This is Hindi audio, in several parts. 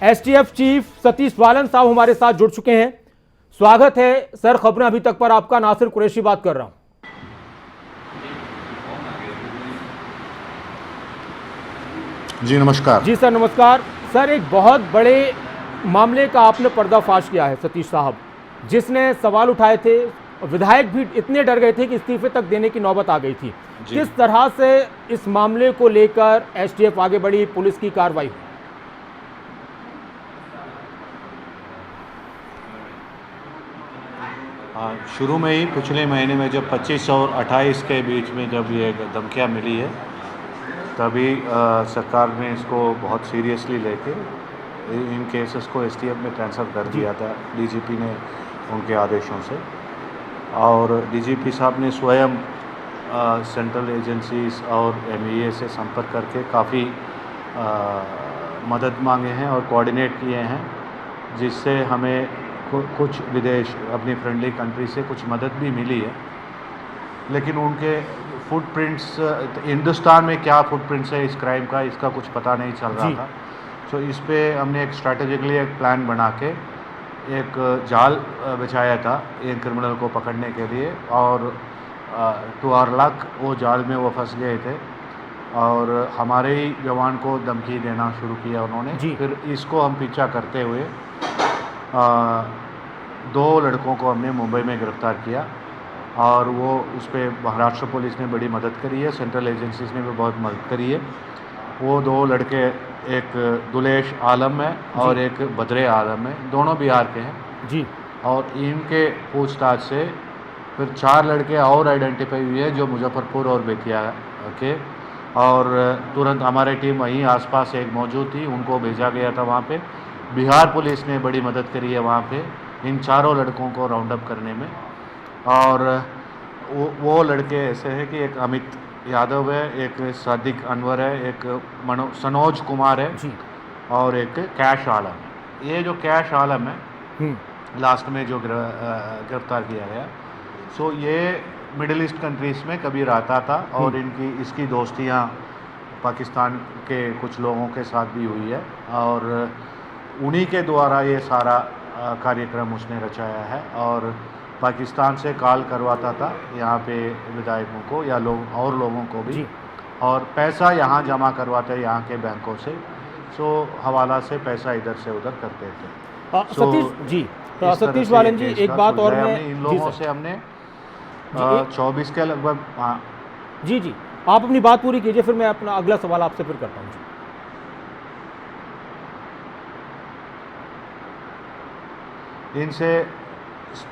एसटीएफ चीफ सतीश बालन साहब हमारे साथ जुड़ चुके हैं। स्वागत है सर खबरें अभी तक पर आपका। नासिर कुरैशी बात कर रहा हूं। जी नमस्कार। जी सर नमस्कार। सर एक बहुत बड़े मामले का आपने पर्दाफाश किया है सतीश साहब, जिसने सवाल उठाए थे। विधायक भी इतने डर गए थे कि इस्तीफे तक देने की नौबत आ गई थी। किस तरह से इस मामले को लेकर एसटीएफ आगे बढ़ी, पुलिस की कार्रवाई? शुरू में ही पिछले महीने में जब 25 और 28 के बीच में जब ये धमकियाँ मिली है, तभी सरकार ने इसको बहुत सीरियसली लेके इन केसेस को एसटीएफ में ट्रांसफ़र कर दिया था डीजीपी ने उनके आदेशों से। और डीजीपी साहब ने स्वयं सेंट्रल एजेंसीज और एमईए से संपर्क करके काफ़ी मदद मांगे हैं और कोऑर्डिनेट किए हैं, जिससे हमें कुछ विदेश अपनी फ्रेंडली कंट्री से कुछ मदद भी मिली है। लेकिन उनके फुटप्रिंट्स हिंदुस्तान में क्या फुटप्रिंट्स है इस क्राइम का, इसका कुछ पता नहीं चल रहा था। तो इस पे हमने एक स्ट्रैटेजिकली एक प्लान बना के एक जाल बिछाया था इन क्रिमिनल को पकड़ने के लिए। और टू आवर लक वो जाल में वो फंस गए थे और हमारे ही जवान को धमकी देना शुरू किया उन्होंने। फिर इसको हम पीछा करते हुए 2 लड़कों को हमने मुंबई में गिरफ्तार किया और वो उस पर महाराष्ट्र पुलिस ने बड़ी मदद करी है, सेंट्रल एजेंसीज ने भी बहुत मदद करी है। वो 2 लड़के, एक दुलेश आलम है और एक बद्रे आलम है, दोनों बिहार के हैं जी। और इनके पूछताछ से फिर 4 लड़के और आइडेंटिफाई हुए हैं जो मुजफ्फरपुर और बेतिया के। और तुरंत हमारी टीम वहीं आसपास एक मौजूद थी, उनको भेजा गया था वहाँ पे। बिहार पुलिस ने बड़ी मदद करी है वहाँ पे इन 4 लड़कों को राउंड अप करने में। और वो लड़के ऐसे हैं कि एक अमित यादव है, एक सादिक अनवर है, एक सनोज कुमार है जी। और एक कैश आलम है। ये जो कैश आलम है लास्ट में जो गिरफ्तार किया गया, सो ये मिडिल ईस्ट कंट्रीज़ में कभी रहता था और इसकी दोस्तियाँ पाकिस्तान के कुछ लोगों के साथ भी हुई है और उन्हीं के द्वारा ये सारा कार्यक्रम उसने रचाया है। और पाकिस्तान से कॉल करवाता था यहाँ पे विधायकों को या और लोगों को भी, और पैसा यहाँ जमा करवाते यहाँ के बैंकों से। सो हवाला से पैसा इधर से उधर करते थे। सतीश जी, सतीश बालन जी एक बात और मैं इन लोगों से हमने 24 के लगभग। हाँ जी जी, आप अपनी बात पूरी कीजिए, फिर मैं अपना अगला सवाल आपसे फिर करता हूँ जी। इनसे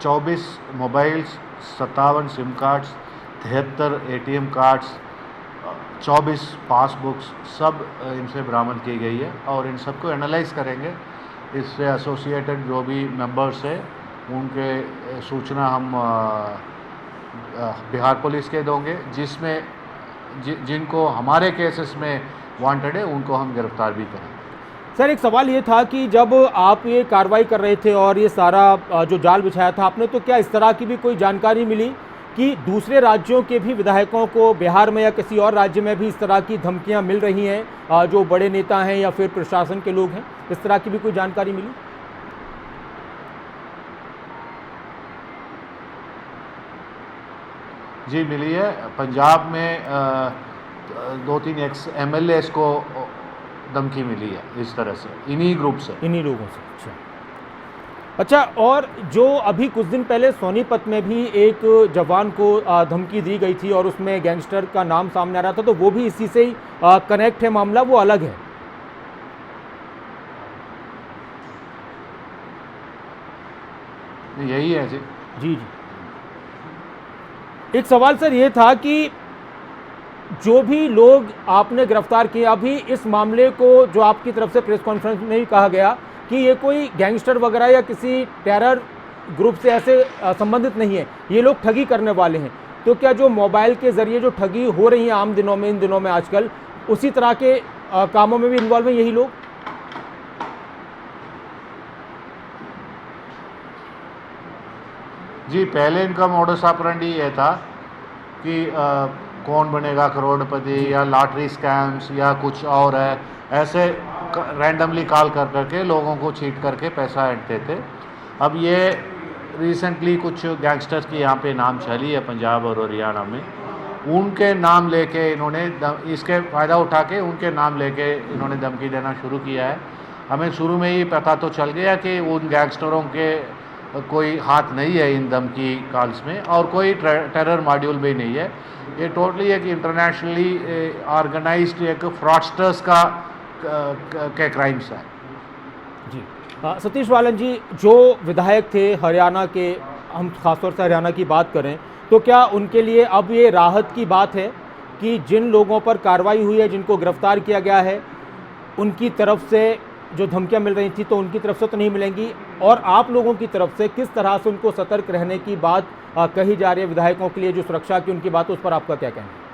24 mobiles, 57 SIM cards, 73 ATM cards, 24 passbooks सब इनसे बरामद की गई है। और इन सबको एनालाइज करेंगे, इससे एसोसिएटेड जो भी मेंबर्स है उनके सूचना हम बिहार पुलिस के दोगे, जिसमें जिनको हमारे केसेस में वांटेड है उनको हम गिरफ्तार भी करेंगे। सर एक सवाल ये था कि जब आप ये कार्रवाई कर रहे थे और ये सारा जो जाल बिछाया था आपने, तो क्या इस तरह की भी कोई जानकारी मिली कि दूसरे राज्यों के भी विधायकों को बिहार में या किसी और राज्य में भी इस तरह की धमकियां मिल रही हैं, जो बड़े नेता हैं या फिर प्रशासन के लोग हैं? इस तरह की भी कोई जानकारी मिली? जी मिली है। पंजाब में 2-3 MLAs को धमकी मिली है इस तरह से, इन्हीं ग्रुप से, इन्हीं लोगों से। अच्छा, और जो अभी कुछ दिन पहले सोनीपत में भी एक जवान को धमकी दी गई थी और उसमें गैंगस्टर का नाम सामने आ रहा था, तो वो भी इसी से ही कनेक्ट है मामला, वो अलग है? यही है जी। जी जी, एक सवाल सर ये था कि जो भी लोग आपने गिरफ्तार किए, अभी इस मामले को जो आपकी तरफ से प्रेस कॉन्फ्रेंस में भी कहा गया कि ये कोई गैंगस्टर वगैरह या किसी टेरर ग्रुप से ऐसे संबंधित नहीं है, ये लोग ठगी करने वाले हैं, तो क्या जो मोबाइल के ज़रिए जो ठगी हो रही है आम दिनों में, इन दिनों में आजकल, उसी तरह के कामों में भी इन्वॉल्व हैं यही लोग? जी, पहले इनका मोडस ऑपरेंडी ये था कि कौन बनेगा करोड़पति या लॉटरी स्कैम्स या कुछ और है, ऐसे रैंडमली कॉल कर करके लोगों को चीट करके पैसा ऐंठते थे। अब ये रिसेंटली कुछ गैंगस्टर्स की यहाँ पे नाम चली है पंजाब और हरियाणा में, उनके नाम लेके इन्होंने इसके फ़ायदा उठा के उनके नाम लेके इन्होंने धमकी देना शुरू किया है। हमें शुरू में ही पता तो चल गया कि उन गैंगस्टरों के कोई हाथ नहीं है इन धमकी कॉल्स में और कोई टेरर मॉड्यूल भी नहीं है। ये टोटली एक इंटरनेशनली ऑर्गेनाइज्ड एक फ्रॉडस्टर्स का के क्राइम्स है। जी सतीश बालन जी, जो विधायक थे हरियाणा के, हम खासतौर से हरियाणा की बात करें तो क्या उनके लिए अब ये राहत की बात है कि जिन लोगों पर कार्रवाई हुई है, जिनको गिरफ्तार किया गया है, उनकी तरफ से जो धमकियां मिल रही थी तो उनकी तरफ से तो नहीं मिलेंगी, और आप लोगों की तरफ से किस तरह से उनको सतर्क रहने की बात कही जा रही है विधायकों के लिए, जो सुरक्षा की उनकी बात, उस पर आपका क्या कहना है?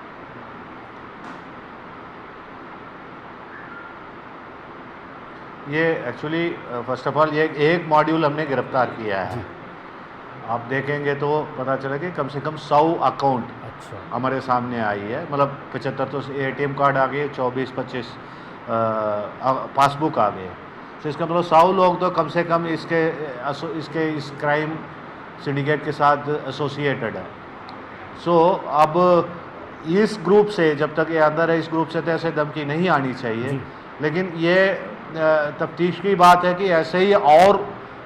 ये एक्चुअली फर्स्ट ऑफ ऑल ये एक मॉड्यूल हमने गिरफ्तार किया है। आप देखेंगे तो पता चला कि कम से कम 100 अकाउंट हमारे सामने आई है। मतलब 75 तो ATM कार्ड आ गए, 24-25 पासबुक आ गए। तो इसका मतलब 100 लोग तो कम से कम इस क्राइम सिंडिकेट के साथ एसोसिएटेड है। सो अब इस ग्रुप से, जब तक ये अंदर है, इस ग्रुप से तो ऐसे धमकी नहीं आनी चाहिए, लेकिन ये तफ्तीश की बात है कि ऐसे ही और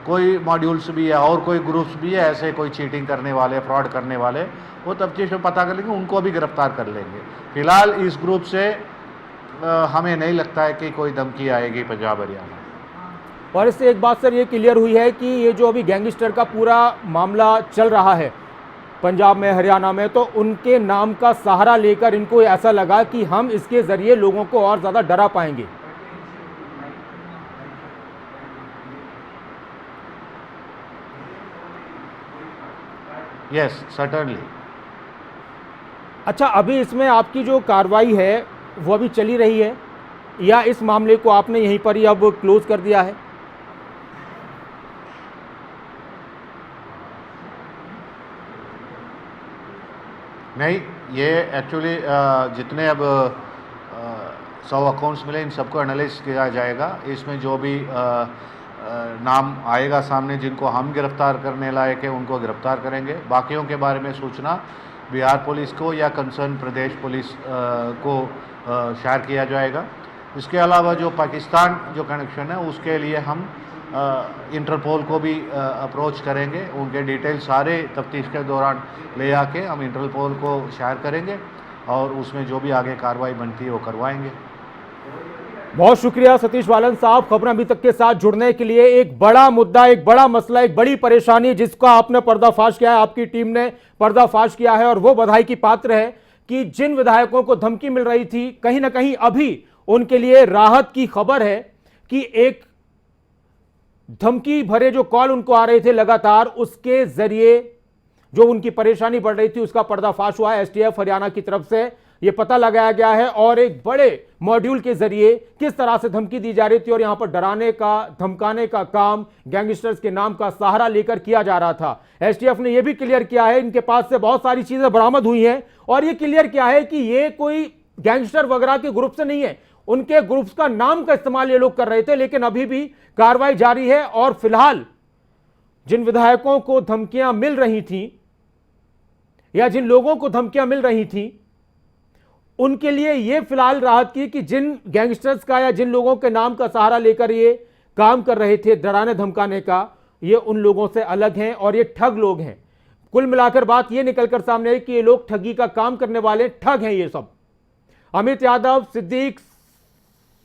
कोई मॉड्यूल्स भी है और कोई ग्रुप्स भी है ऐसे कोई चीटिंग करने वाले, फ्रॉड करने वाले, वो तफ्तीश में पता कर लेंगे, उनको भी गिरफ्तार कर लेंगे। फिलहाल इस ग्रुप से हमें नहीं लगता है कि कोई धमकी आएगी पंजाब हरियाणा। और इससे एक बात सर ये क्लियर हुई है कि ये जो अभी गैंगस्टर का पूरा मामला चल रहा है पंजाब में, हरियाणा में, तो उनके नाम का सहारा लेकर इनको ऐसा लगा कि हम इसके जरिए लोगों को और ज़्यादा डरा पाएंगे। Yes, certainly. अच्छा, अभी इसमें आपकी जो कार्रवाई है वो अभी चली रही है या इस मामले को आपने यहीं पर ही अब क्लोज कर दिया है? नहीं, ये एक्चुअली जितने अब 100 अकाउंट्स मिले, इन सबको एनालाइज किया जाएगा। इसमें जो भी नाम आएगा सामने जिनको हम गिरफ्तार करने लायक है, उनको गिरफ्तार करेंगे। बाकियों के बारे में सूचना बिहार पुलिस को या कंसर्न प्रदेश पुलिस को शेयर किया जाएगा। इसके अलावा जो पाकिस्तान जो कनेक्शन है उसके लिए हम इंटरपोल को भी अप्रोच करेंगे। उनके डिटेल सारे तफ्तीश के दौरान ले आके हम इंटरपोल को शेयर करेंगे और उसमें जो भी आगे कार्रवाई बनती है वो करवाएंगे। बहुत शुक्रिया सतीश बालन साहब, खबरें अभी तक के साथ जुड़ने के लिए। एक बड़ा मुद्दा, एक बड़ा मसला, एक बड़ी परेशानी जिसका आपने पर्दाफाश किया है, आपकी टीम ने पर्दाफाश किया है, और वो बधाई की पात्र है कि जिन विधायकों को धमकी मिल रही थी, कहीं ना कहीं अभी उनके लिए राहत की खबर है कि एक धमकी भरे जो कॉल उनको आ रहे थे लगातार, उसके जरिए जो उनकी परेशानी बढ़ रही थी उसका पर्दाफाश हुआ है। STF हरियाणा की तरफ से यह पता लगाया गया है और एक बड़े मॉड्यूल के जरिए किस तरह से धमकी दी जा रही थी और यहां पर डराने का, धमकाने का काम गैंगस्टर्स के नाम का सहारा लेकर किया जा रहा था। STF ने यह भी क्लियर किया है, इनके पास से बहुत सारी चीजें बरामद हुई हैं, और यह क्लियर किया है कि यह कोई गैंगस्टर वगैरह के ग्रुप से नहीं है, उनके ग्रुप्स का नाम का इस्तेमाल ये लोग कर रहे थे। लेकिन अभी भी कार्रवाई जारी है और फिलहाल जिन विधायकों को धमकियां मिल रही थी या जिन लोगों को धमकियां मिल रही थी, उनके लिए यह फिलहाल राहत की कि जिन गैंगस्टर्स का या जिन लोगों के नाम का सहारा लेकर ये काम कर रहे थे डराने धमकाने का, ये उन लोगों से अलग हैं और ये ठग लोग हैं। कुल मिलाकर बात ये निकलकर सामने आई कि ये लोग ठगी का काम करने वाले ठग हैं। ये सब अमित यादव, सिद्दीक,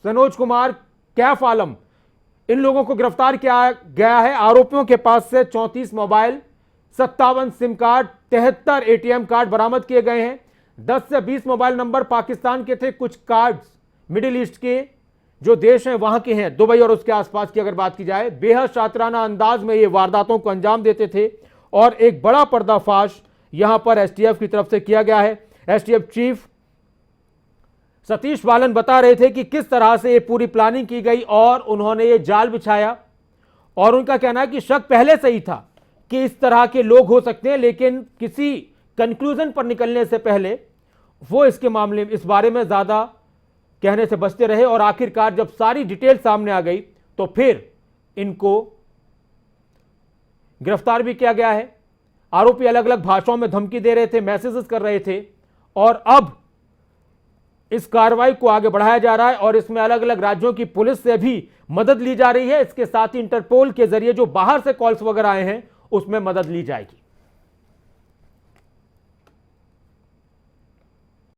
सनोज कुमार, कैफ आलम, इन लोगों को गिरफ्तार किया गया है। आरोपियों के पास से 34 mobile, 57 SIM card, 73 ATM card बरामद किए गए हैं। 10 से 20 मोबाइल नंबर पाकिस्तान के थे, कुछ कार्ड्स मिडिल ईस्ट के जो देश हैं वहां के हैं, दुबई और उसके आसपास की अगर बात की जाए। बेहद शातिराना अंदाज में ये वारदातों को अंजाम देते थे और एक बड़ा पर्दाफाश यहां पर STF की तरफ से किया गया है। STF चीफ सतीश बालन बता रहे थे कि किस तरह से ये पूरी प्लानिंग की गई और उन्होंने ये जाल बिछाया, और उनका कहना है कि शक पहले से ही था कि इस तरह के लोग हो सकते हैं, लेकिन किसी कंक्लूजन पर निकलने से पहले वो इसके मामले में, इस बारे में ज्यादा कहने से बचते रहे और आखिरकार जब सारी डिटेल सामने आ गई तो फिर इनको गिरफ्तार भी किया गया है। आरोपी अलग अलग भाषाओं में धमकी दे रहे थे, मैसेजेस कर रहे थे और अब इस कार्रवाई को आगे बढ़ाया जा रहा है और इसमें अलग अलग राज्यों की पुलिस से भी मदद ली जा रही है। इसके साथ ही इंटरपोल के जरिए जो बाहर से कॉल्स वगैरह आए हैं उसमें मदद ली जाएगी।